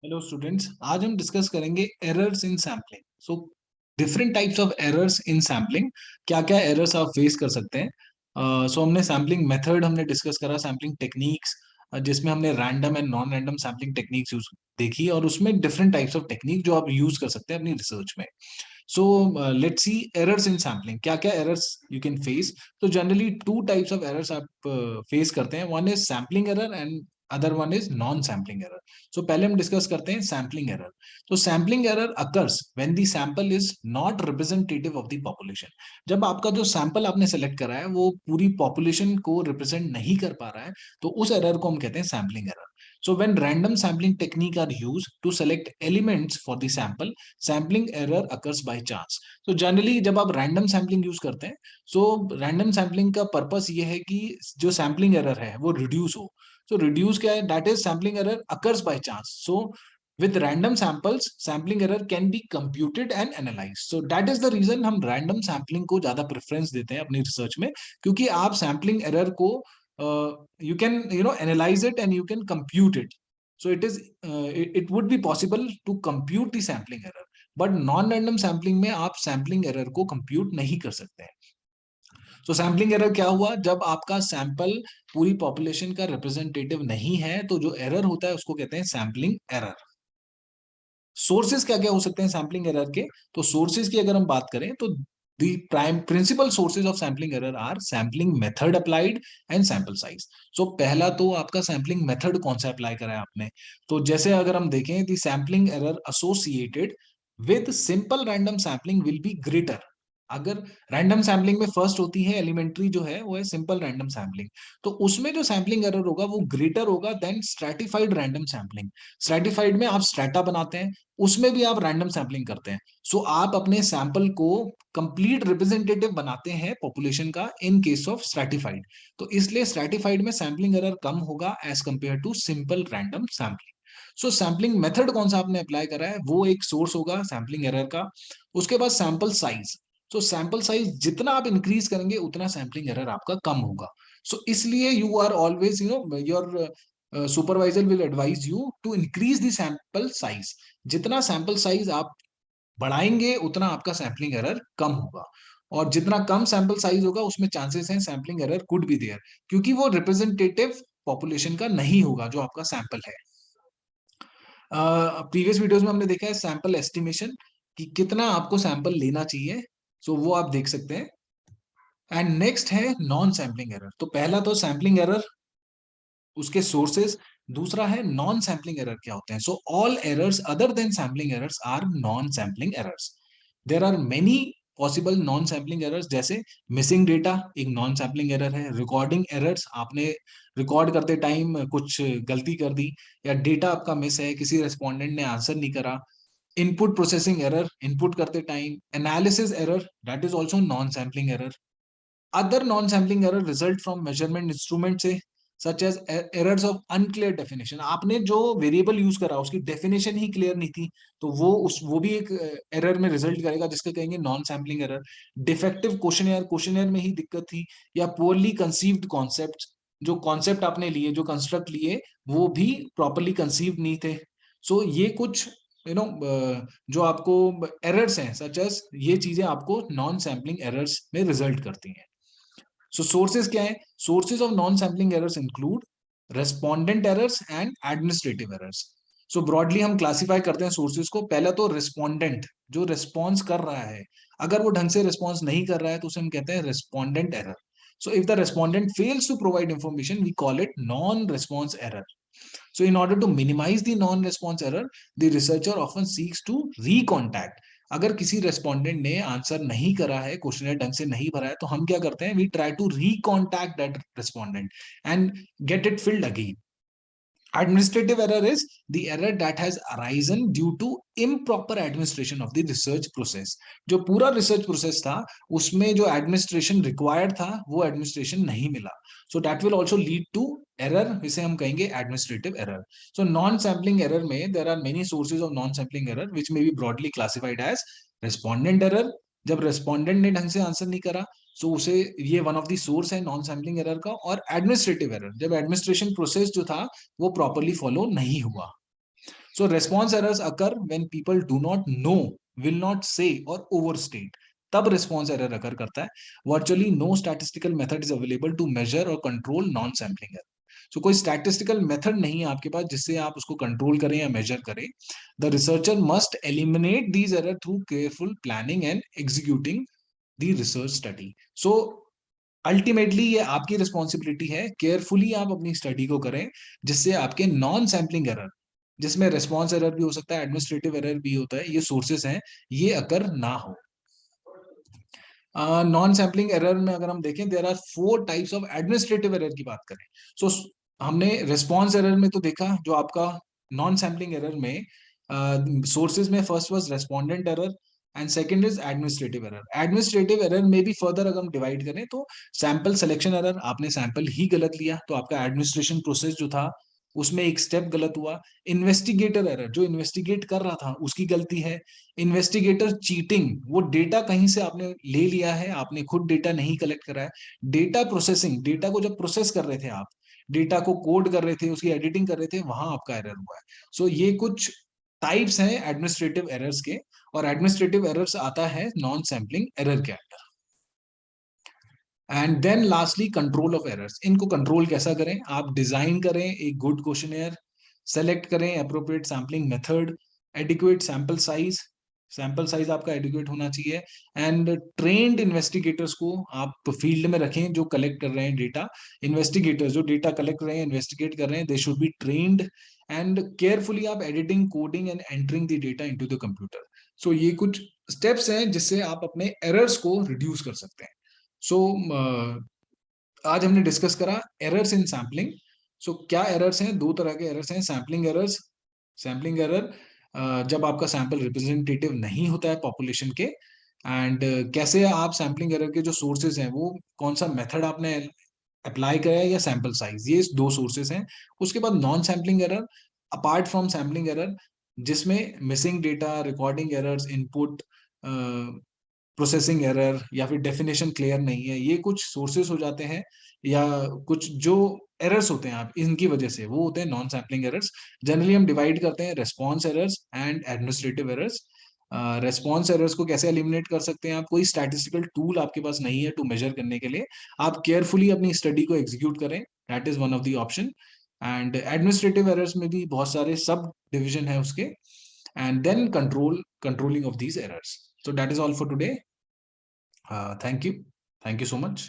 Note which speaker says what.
Speaker 1: Hello students, आज हम discuss करेंगे errors in sampling. So different types of errors in sampling. क्या क्या एरर्स आप फेस कर सकते हैं। हमने सैम्पलिंग मेथड हमने डिस्कस करा, सैम्पलिंग टेक्निक्स जिसमें हमने random and non random sampling techniques use देखी, और उसमें डिफरेंट टाइप्स ऑफ टेक्निक जो आप यूज कर सकते हैं अपनी रिसर्च में। So let's see errors in sampling, क्या क्या एरर्स यू कैन फेस। तो generally two types of errors आप फेस करते हैं, one is sampling error and other one is non sampling error. So पहले हम डिस्कस करते हैं सैम्पलिंग एरर। तो sampling error occurs when the sample is not representative of the population. जब आपका जो सैंपल आपने सेलेक्ट करा है वो पूरी पॉपुलेशन को रिप्रेजेंट नहीं कर पा रहा है, तो उस एरर को हम कहते हैं sampling error. So when random sampling technique are used to select elements for the sample, sampling error occurs by chance. So generally जब आप random sampling use करते हैं, so random sampling का purpose ये है कि जो sampling error है वो reduce हो। So reduce क्या है? That is sampling error occurs by chance. So with random samples, sampling error can be computed and analyzed. So that is the reason हम random sampling को ज़्यादा preference देते हैं अपनी research में, क्योंकि आप sampling error को you can analyze it and you can compute it. So it would be possible to compute the sampling error, but non random sampling में आप sampling error को compute नहीं कर सकते हैं। So sampling error क्या हुआ? जब आपका सैंपल पूरी पॉपुलेशन का रिप्रेजेंटेटिव नहीं है, तो जो एरर होता है उसको कहते हैं सैम्पलिंग एरर। सोर्सेज क्या क्या हो सकते हैं सैम्पलिंग एरर के? तो सोर्सेज की अगर हम बात करें तो the prime principal sources of sampling error are sampling method applied and sample size. So पहला तो आपका sampling method कौन सा अप्लाई करा है आपने। तो जैसे अगर हम देखें, the sampling error associated with simple random sampling will be greater। अगर रैंडम सैम्पलिंग में फर्स्ट होती है एलिमेंट्री जो है वो है सिंपल रैंडम सैम्पलिंग, तो उसमें जो सैम्पलिंग एरर होगा वो ग्रेटर होगा than stratified random sampling. Stratified में आप स्ट्रैटा बनाते हैं, उसमें भी आप रैंडम सैम्पलिंग करते हैं। सो आप अपने सैंपल को कंप्लीट रिप्रेजेंटेटिव बनाते हैं पॉपुलेशन का इन केस ऑफ स्ट्रैटिफाइड। तो इसलिए स्ट्रैटिफाइड में सैम्पलिंग एरर कम होगा as compare to simple random sampling. So sampling method कौन सा आपने अप्लाई करा है वो एक सोर्स होगा सैम्पलिंग एरर का। उसके बाद सैंपल साइज। सो सैंपल साइज जितना आप इंक्रीज करेंगे उतना सैम्पलिंग एरर आपका कम होगा। सो इसलिए you are always your supervisor will advise you to increase the sample size. जितना सैंपल साइज आप बढ़ाएंगे उतना आपका सैम्पलिंग एरर कम होगा, और जितना कम सैंपल साइज होगा उसमें चांसेस हैं sampling error could be there, क्योंकि वो रिप्रेजेंटेटिव पॉपुलेशन का नहीं होगा जो आपका सैंपल है। प्रीवियस वीडियोस में हमने देखा है सैंपल एस्टिमेशन कि कितना आपको सैंपल लेना चाहिए, सो वो आप देख सकते हैं। एंड नेक्स्ट है नॉन सैम्पलिंग एरर। तो पहला तो सैम्पलिंग एरर, उसके सोर्सेस, दूसरा है नॉन सैम्पलिंग एरर क्या होते हैं। So all errors other than sampling errors are non sampling errors. There are many possible non sampling errors, जैसे मिसिंग डेटा एक नॉन सैम्पलिंग एरर है, रिकॉर्डिंग एरर्स, आपने रिकॉर्ड करते टाइम कुछ गलती कर दी या डेटा आपका मिस है, किसी रेस्पोंडेंट ने आंसर नहीं करा। इनपुट प्रोसेसिंग एरर, इनपुट करते time. Analysis error, that is also non sampling error. Other non-sampling error result from measurement instrument से, such as errors of unclear definition। आपने जो वेरिएबल यूज करा उसकी डेफिनेशन ही clear नहीं थी, तो वो भी एक एरर में रिजल्ट करेगा जिसके कहेंगे non sampling error. Defective questionnaire, questionnaire में ही दिक्कत थी, या पुअरली कंसीव्ड कॉन्सेप्ट, जो कॉन्सेप्ट आपने लिए, जो कंस्ट्रक्ट लिए वो भी प्रॉपरली कंसीव्ड नहीं थे। सो ये कुछ जो आपको एरर्स हैं, सच एज ये चीजें आपको नॉन सैम्पलिंग एरर्स में रिजल्ट करती हैं। सो सोर्सेज क्या है? Sources of non sampling errors include respondent errors and administrative errors. So broadly हम क्लासिफाई करते हैं सोर्सेज को। पहला तो रेस्पोंडेंट, जो रिस्पॉन्स कर रहा है, अगर वो ढंग से रिस्पॉन्स नहीं कर रहा है तो उसे हम कहते हैं respondent error. So if the respondent fails to provide information we call it non response error. So in order to minimize the non-response error, the researcher often seeks to recontact। अगर किसी रेस्पोंडेंट ने answer नहीं करा है, questionnaire ढंग से नहीं भरा है, तो हम क्या करते हैं, we try to recontact that respondent and get it filled again. Administrative error is the error that has arisen due to improper administration of the research process। जो पूरा research process था उसमें जो administration required था वो administration नहीं मिला, so that will also lead to error, इसे हम कहेंगे administrative error। So non sampling error में there are many sources of non sampling error which may be broadly classified as respondent error, जब respondent ने ढंग से आंसर नहीं करा, सो उसे ये वन ऑफ द सोर्स है नॉन सैम्पलिंग एरर का। और एडमिनिस्ट्रेटिव एरर, जब एडमिनिस्ट्रेशन प्रोसेस जो था वो प्रॉपरली फॉलो नहीं हुआ। So response errors occur when people do not know, will not say or overstate. तब response error occur करता है. Virtually no statistical method is available to measure or control non-sampling error. So कोई statistical method नहीं है आपके पास जिससे आप उसको control करें या measure करें. The researcher must eliminate these errors through careful planning and executing the research study. So ultimately ये आपकी रिस्पॉन्सिबिलिटी है, केयरफुली आप अपनी स्टडी को करें जिससे आपके नॉन सैम्पलिंग एरर, जिसमें रिस्पॉन्स एरर भी हो सकता है, एडमिनिस्ट्रेटिव एरर भी होता है, ये सोर्सेस हैं, ये अकर ना हो. नॉन सैम्पलिंग एरर में अगर हम देखें, there are 4 types of administrative error की बात करें. सो हमने रिस्पॉन्स एरर में तो देखा, जो आपका नॉन सैम्पलिंग एरर में सोर्सेज में first was respondent error and second is administrative error. Administrative error में भी फर्दर अगर हम डिवाइड करें तो सैंपल सिलेक्शन एरर, आपने सैंपल ही गलत लिया तो आपका एडमिनिस्ट्रेशन प्रोसेस जो था उसमें एक स्टेप गलत हुआ. इन्वेस्टिगेटर एरर, जो इन्वेस्टिगेट कर रहा था उसकी गलती है. इन्वेस्टिगेटर चीटिंग, वो डेटा कहीं से आपने ले लिया है, आपने खुद डेटा नहीं कलेक्ट करा है. डेटा प्रोसेसिंग, डेटा को जब प्रोसेस कर रहे थे आप, डेटा को कोड कर रहे थे, उसकी एडिटिंग कर रहे थे, वहां आपका एरर हुआ है. सो ये कुछ टाइप्स हैं एडमिनिस्ट्रेटिव एरर्स के, और एडमिनिस्ट्रेटिव एरर्स आता है नॉन सैम्पलिंग एरर के अंदर. And then lastly control of errors. इनको कंट्रोल कैसा करें? आप डिजाइन करें एक गुड क्वेश्चनेयर, सेलेक्ट करें appropriate sampling method, adequate sample size आपका एडिक्वेट होना चाहिए, एंड ट्रेन्ड इन्वेस्टिगेटर्स को आप फील्ड में रखें जो कलेक्ट कर रहे हैं डेटा. इन्वेस्टिगेटर्स जो डेटा कलेक्ट कर रहे हैं, इन्वेस्टिगेट कर रहे हैं, they should be trained, and carefully आप editing, coding and entering the data into the computer. So ये कुछ स्टेप्स हैं जिससे आप अपने एरर्स को रिड्यूस कर सकते हैं. सो आज हमने डिस्कस करा एरर्स इन सैम्पलिंग. सो क्या एरर्स हैं? 2 तरह के एरर्स हैं. सैम्पलिंग एरर्स, सैम्पलिंग एरर जब आपका सैंपल रिप्रेजेंटेटिव नहीं होता है पॉपुलेशन के, एंड कैसे आप सैम्पलिंग एरर के जो सोर्सेज हैं, वो कौन सा मेथड आपने अप्लाई करा है या सैंपल साइज, ये 2 सोर्सेज हैं. उसके बाद non sampling error, apart from sampling error, जिसमें missing data, recording errors, input processing error, या फिर डेफिनेशन क्लियर नहीं है, ये कुछ सोर्सेस हो जाते हैं, या कुछ जो एरर्स होते हैं आप इनकी वजह से, वो होते हैं नॉन सैम्पलिंग एरर्स. जनरली हम डिवाइड करते हैं response errors and administrative errors. Response errors को कैसे एलिमिनेट कर सकते हैं आप? कोई स्टैटिस्टिकल टूल आपके पास नहीं है टू मेजर करने के लिए, आप केयरफुली अपनी स्टडी को एग्जीक्यूट करें, that is one of the option. And administrative errors में भी बहुत सारे सब डिविजन है उसके, and then controlling of these errors. So that is all for today. Thank you so much.